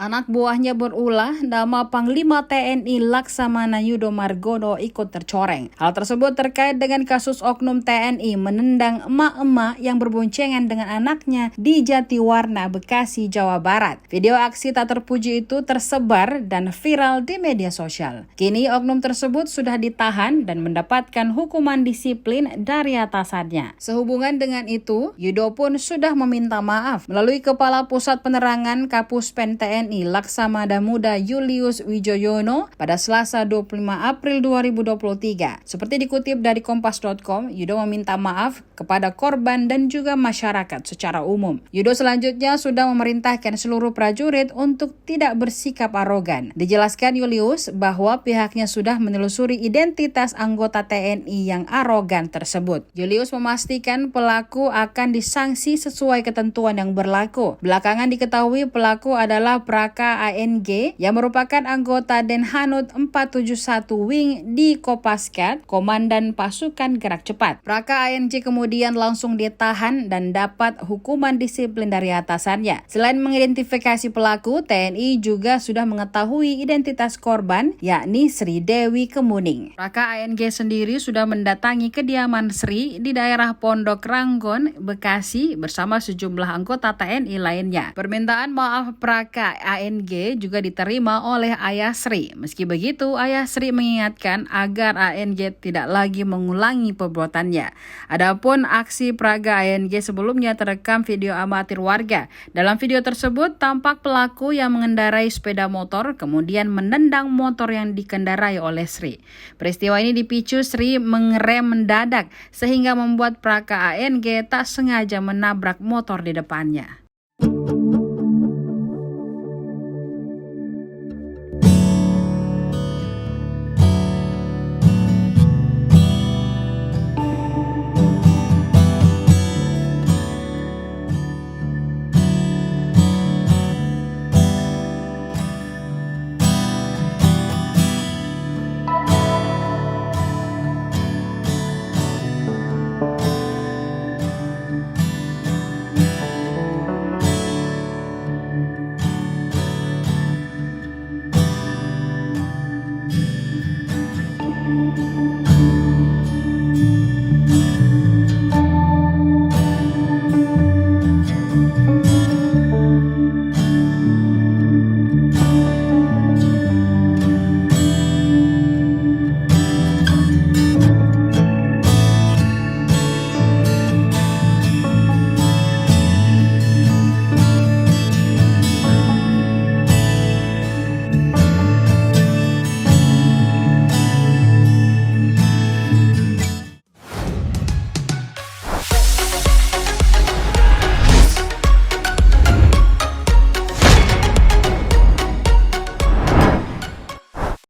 Anak buahnya berulah, nama Panglima TNI Laksamana Yudo Margono ikut tercoreng. Hal tersebut terkait dengan kasus oknum TNI menendang emak-emak yang berboncengan dengan anaknya di Jatiwarna, Bekasi, Jawa Barat. Video aksi tak terpuji itu tersebar dan viral di media sosial. Kini oknum tersebut sudah ditahan dan mendapatkan hukuman disiplin dari atasannya. Sehubungan dengan itu, Yudo pun sudah meminta maaf melalui Kepala Pusat Penerangan Kapuspen TNI Laksamana Muda Julius Wijoyono pada Selasa 25 April 2023. Seperti dikutip dari kompas.com, Yudo meminta maaf kepada korban dan juga masyarakat secara umum. Yudo selanjutnya sudah memerintahkan seluruh prajurit untuk tidak bersikap arogan. Dijelaskan Julius bahwa pihaknya sudah menelusuri identitas anggota TNI yang arogan tersebut. Julius memastikan pelaku akan disanksi sesuai ketentuan yang berlaku. Belakangan diketahui pelaku adalah Praka ANG yang merupakan anggota Denhanut 471 Wing di Kopaskat, Komandan Pasukan Gerak Cepat. Praka ANG kemudian langsung ditahan dan dapat hukuman disiplin dari atasannya. Selain mengidentifikasi pelaku, TNI juga sudah mengetahui identitas korban, yakni Sri Dewi Kemuning. Praka ANG sendiri sudah mendatangi kediaman Sri di daerah Pondok Ranggon, Bekasi bersama sejumlah anggota TNI lainnya. Permintaan maaf Praka ANG juga diterima oleh ayah Sri. Meski begitu, ayah Sri mengingatkan agar ANG tidak lagi mengulangi perbuatannya. Adapun aksi Praka ANG sebelumnya terekam video amatir warga. Dalam video tersebut tampak pelaku yang mengendarai sepeda motor kemudian menendang motor yang dikendarai oleh Sri. Peristiwa ini dipicu Sri mengerem mendadak sehingga membuat Praka ANG tak sengaja menabrak motor di depannya.